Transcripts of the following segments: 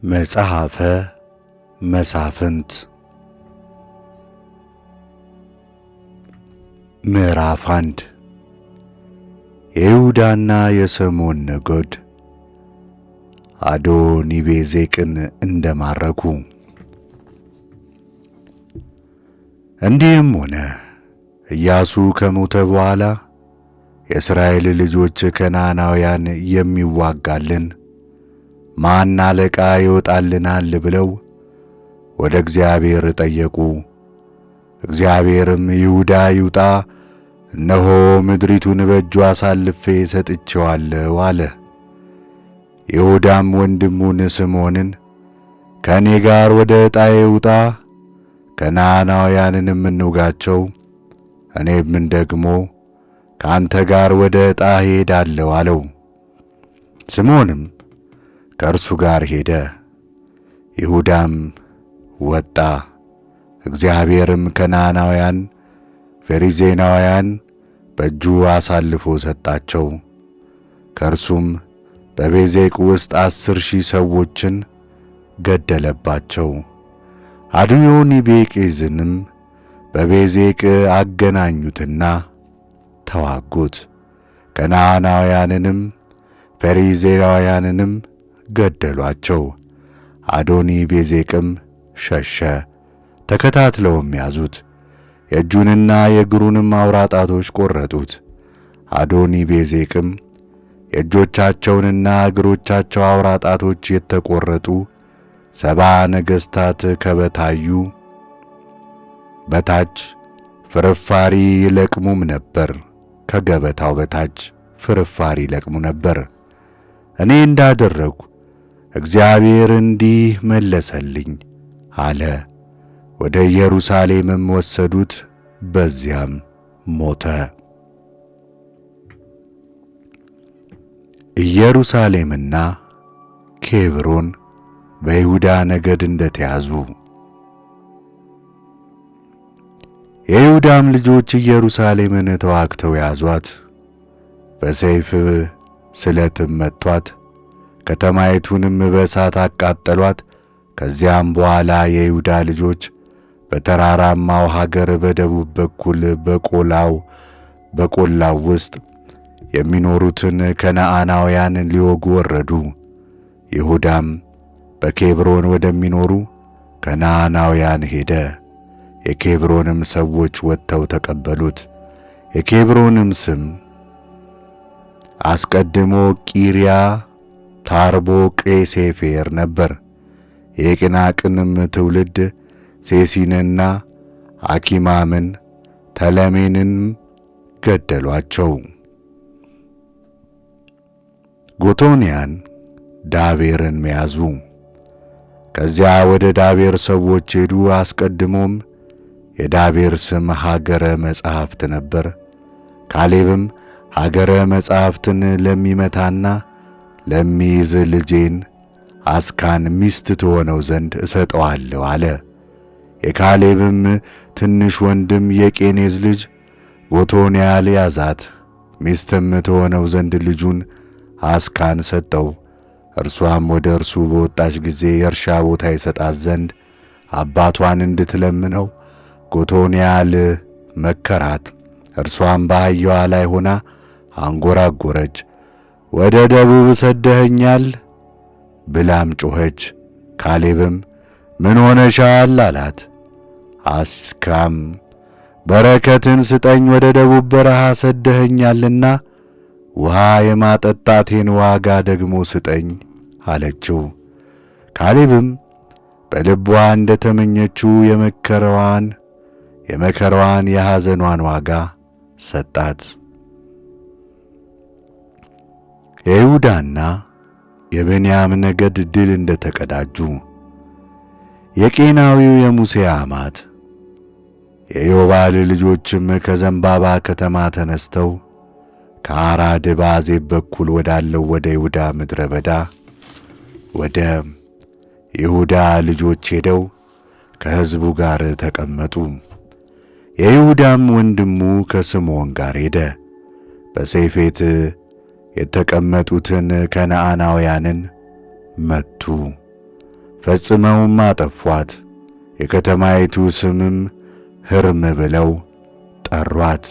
መጽሐፈ መሣፍንት ምዕራፍ 1 የይሁዳና የስምዖን ነገድ አዶኒቤዜቅን እንደማረኩ። እንዲህም ሆነ፣ ኢያሱ ከሞተ በኋላ የእስራኤል ልጆች ከነዓናውያን የሚዋጋልን ማን አለቃ ይወጣልናል ብለው ወደ እግዚአብሔር ጠየቁ። እግዚአብሔርም ይሁዳ ይውጣ፣ እነሆ ምድሪቱን በእጁ አሳልፌ ሰጥቼዋለሁ አለ። ይሁዳም ወንድሙን ስምዖንን ከእኔ ጋር ወደ ዕጣዬ ውጣ፣ ከነዓናውያንንም እንውጋቸው፣ እኔም ደግሞ ከአንተ ጋር ወደ ዕጣ ሄዳለሁ አለው። ስምዖንም ከእርሱ ጋር ሄደ። ይሁዳም ወጣ። እግዚአብሔርም ከነዓናውያን፣ ፌሪዜናውያን በእጁ አሳልፎ ሰጣቸው። ከእርሱም በቤዜቅ ውስጥ 10,000 ሰዎችን ገደለባቸው። አዶኒቤዜቅንም በቤዜቅ አገናኙትና ተዋጉት። ከነዓናውያንንም ፌሪዜናውያንንም ገደሏቸው። አዶኒቤዜቅም ሸሸ፣ ተከታትለውም ያዙት፣ የእጁንና የእግሩንም አውራ ጣቶች ቈረጡት። አዶኒቤዜቅም የእጆቻቸውንና እግሮቻቸው አውራ ጣቶች የተቈረጡ 70 ነገሥታት ከበታዩ በታች ፍርፋሪ ይለቅሙም ነበር፣ ከገበታው በታች ፍርፋሪ ይለቅሙ ነበር። እኔ እንዳደረግሁ እግዚአብሔር እንዲህ መለሰልኝ አለ። ወደ ኢየሩሳሌምም ወሰዱት፣ በዚያም ሞተ። ኢየሩሳሌምና ኬብሮን በይሁዳ ነገድ እንደተያዙ። የይሁዳም ልጆች ኢየሩሳሌምን ተዋግተው ያዟት፣ በሰይፍ ስለትም መቷት፣ ከተማይቱንም በእሳት አቃጠሏት። ከዚያም በኋላ የይሁዳ ልጆች በተራራማው ሀገር በደቡብ በኩል በቈላው ውስጥ የሚኖሩትን ከነዓናውያን ሊወጉ ወረዱ። ይሁዳም በኬብሮን ወደሚኖሩ ከነዓናውያን ሄደ። የኬብሮንም ሰዎች ወጥተው ተቀበሉት። የኬብሮንም ስም አስቀድሞ ቂርያ ታርቦቅሴፌር ነበር። የቅናቅንም ትውልድ ሴሲንና አኪማምን ተለሜንን ገደሏቸው። ጎቶንያን ዳቤርን መያዙ። ከዚያ ወደ ዳቤር ሰዎች ሄዱ። አስቀድሞም የዳቤር ስም ሀገረ መጻሕፍት ነበር። ካሌብም ሀገረ መጻሕፍትን ለሚመታና ለሚይዝ ልጄን አስካን ሚስት ትሆነው ዘንድ እሰጠዋለሁ አለ። የካሌብም ትንሽ ወንድም የቄኔዝ ልጅ ጎቶንያል ያዛት፣ ሚስትም ትሆነው ዘንድ ልጁን አስካን ሰጠው። እርሷም ወደ እርሱ በወጣች ጊዜ የእርሻ ቦታ ይሰጣት ዘንድ አባቷን እንድትለምነው ጎቶንያል መከራት። እርሷም በአህያዋ ላይ ሆና አንጎራጎረች፣ ወደ ደቡብ ሰደኸኛል ብላም ጮኸች። ካሌብም ምን ሆነሻል አላት። አስካም በረከትን ስጠኝ፣ ወደ ደቡብ በረሃ ሰደኸኛልና ውሃ የማጠጣቴን ዋጋ ደግሞ ስጠኝ አለችው። ካሌብም በልቧ እንደ ተመኘችው የመከራዋን የሐዘኗን ዋጋ ሰጣት። የይሁዳና የብንያም ነገድ ድል እንደ ተቀዳጁ። የቄናዊው የሙሴ አማት የዮባል ልጆችም ከዘንባባ ከተማ ተነስተው ከአራድ በአዜብ በኩል ወዳለው ወደ ይሁዳ ምድረ በዳ ወደ ይሁዳ ልጆች ሄደው ከሕዝቡ ጋር ተቀመጡ። የይሁዳም ወንድሙ ከስምዖን ጋር ሄደ። በሴፌት የተቀመጡትን ከነዓናውያንን መቱ። ፈጽመውም አጠፏት። የከተማይቱ ስምም ሕርም ብለው ጠሯት።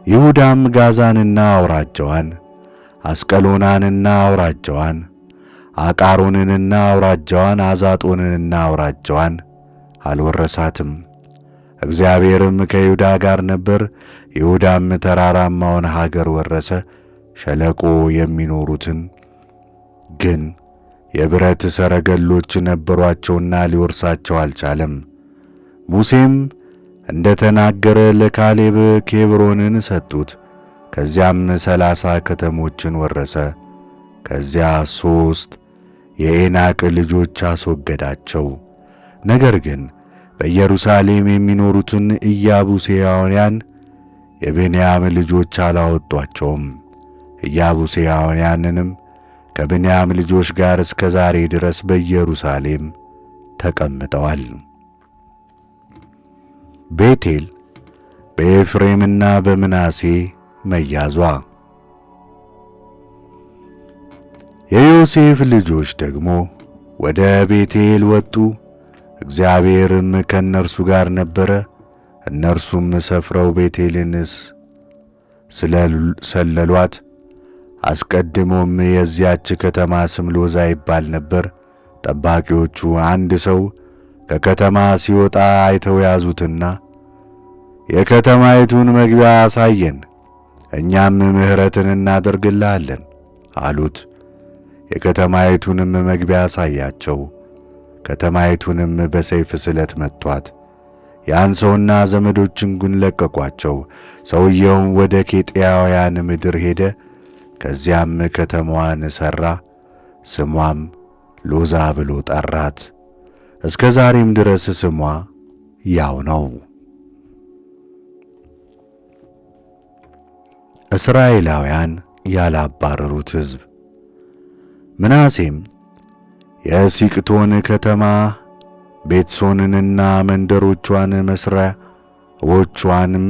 ይሁዳም ጋዛንና አውራጃዋን፣ አስቀሎናንና አውራጃዋን፣ አቃሮንንና አውራጃዋን፣ አዛጦንንና አውራጃዋን አልወረሳትም። እግዚአብሔርም ከይሁዳ ጋር ነበር። ይሁዳም ተራራማውን ሀገር ወረሰ። ሸለቆ የሚኖሩትን ግን የብረት ሰረገሎች ነበሯቸውና ሊወርሳቸው አልቻለም። ሙሴም እንደ ተናገረ ለካሌብ ኬብሮንን ሰጡት። ከዚያም 30 ከተሞችን ወረሰ። ከዚያ 3 የዔናቅ ልጆች አስወገዳቸው። ነገር ግን በኢየሩሳሌም የሚኖሩትን ኢያቡሳውያን የብንያም ልጆች አላወጧቸውም። ኢያቡሳውያንንም ከብንያም ልጆች ጋር እስከ ዛሬ ድረስ በኢየሩሳሌም ተቀምጠዋል። ቤቴል በኤፍሬምና በምናሴ መያዟ። የዮሴፍ ልጆች ደግሞ ወደ ቤቴል ወጡ። እግዚአብሔርም ከእነርሱ ጋር ነበረ። እነርሱም ሰፍረው ቤቴልን ሰለሏት። አስቀድሞም የዚያች ከተማ ስም ሎዛ ይባል ነበር። ጠባቂዎቹ አንድ ሰው ከከተማ ሲወጣ አይተው ያዙትና የከተማይቱን መግቢያ አሳየን፣ እኛም ምሕረትን እናደርግልሃለን አሉት። የከተማይቱንም መግቢያ አሳያቸው። ከተማይቱንም በሰይፍ ስለት መቷት። ያን ሰውና ዘመዶችን ግን ለቀቋቸው። ሰውየውም ወደ ኬጢያውያን ምድር ሄደ። ከዚያም ከተማዋን ሠራ። ስሟም ሎዛ ብሎ ጠራት። እስከ ዛሬም ድረስ ስሟ ያው ነው። እስራኤላውያን ያላባረሩት ሕዝብ። ምናሴም የሲቅቶን ከተማ ቤትሶንንና መንደሮቿን መሥሪያዎቿንም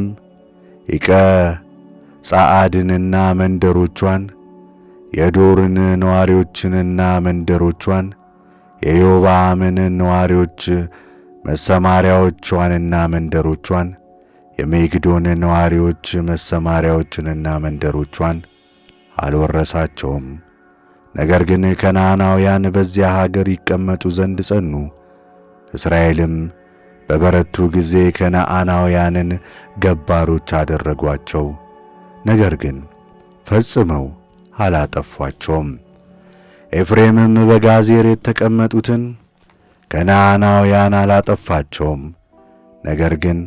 ኢቀጻአድንና መንደሮቿን የዶርን ነዋሪዎችንና መንደሮቿን የዮባምን ነዋሪዎች መሰማሪያዎቿንና መንደሮቿን የሜግዶን ነዋሪዎች መሰማሪያዎችንና መንደሮቿን አልወረሳቸውም። ነገር ግን ከነዓናውያን በዚያ ሀገር ይቀመጡ ዘንድ ጸኑ። እስራኤልም በበረቱ ጊዜ ከነዓናውያንን ገባሮች አደረጓቸው። ነገር ግን ፈጽመው አላጠፏቸውም። ኤፍሬምም በጋዜር የተቀመጡትን ከነዓናውያን አላጠፋቸውም። ነገር ግን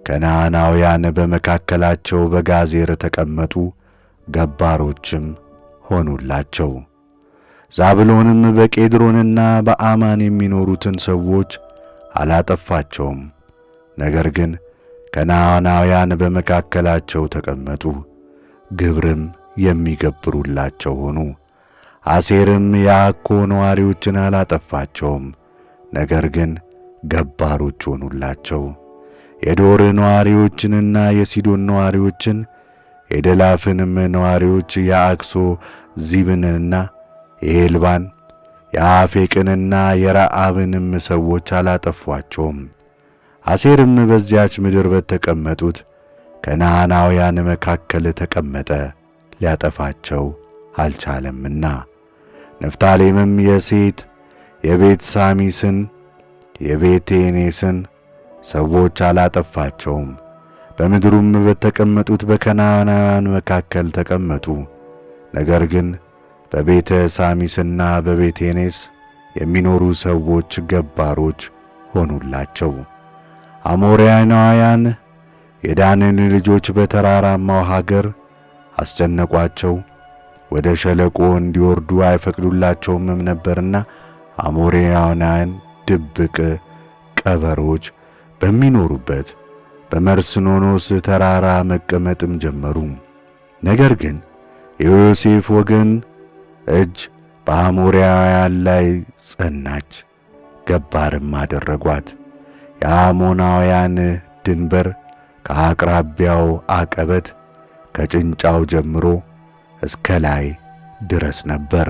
ከነዓናውያን በመካከላቸው በጋዜር ተቀመጡ፣ ገባሮችም ሆኑላቸው። ዛብሎንም በቄድሮንና በአማን የሚኖሩትን ሰዎች አላጠፋቸውም። ነገር ግን ከነዓናውያን በመካከላቸው ተቀመጡ፣ ግብርም የሚገብሩላቸው ሆኑ። አሴርም የአኮ ነዋሪዎችን አላጠፋቸውም። ነገር ግን ገባሮች ሆኑላቸው። የዶር ነዋሪዎችንና የሲዶን ነዋሪዎችን የደላፍንም ነዋሪዎች የአክሶ ዚብንና የሄልባን የአፌቅንና የረአብንም ሰዎች አላጠፏቸውም። አሴርም በዚያች ምድር በተቀመጡት ከነዓናውያን መካከል ተቀመጠ፣ ሊያጠፋቸው አልቻለምና። ንፍታሌምም የሴት የቤት ሳሚስን የቤቴኔስን ሰዎች አላጠፋቸውም። በምድሩም በተቀመጡት በከነዓናውያን መካከል ተቀመጡ። ነገር ግን በቤተ ሳሚስና በቤቴኔስ የሚኖሩ ሰዎች ገባሮች ሆኑላቸው። አሞራውያን የዳንን ልጆች በተራራማው ሀገር አስጨነቋቸው። ወደ ሸለቆ እንዲወርዱ አይፈቅዱላቸውም ነበርና አሞራውያን ድብቅ ቀበሮች በሚኖሩበት በመርስኖኖስ ተራራ መቀመጥም ጀመሩ። ነገር ግን የዮሴፍ ወገን እጅ በአሞራውያን ላይ ጸናች፣ ገባርም አደረጓት። የአሞናውያን ድንበር ከአቅራቢያው አቀበት ከጭንጫው ጀምሮ እስከ ላይ ድረስ ነበር።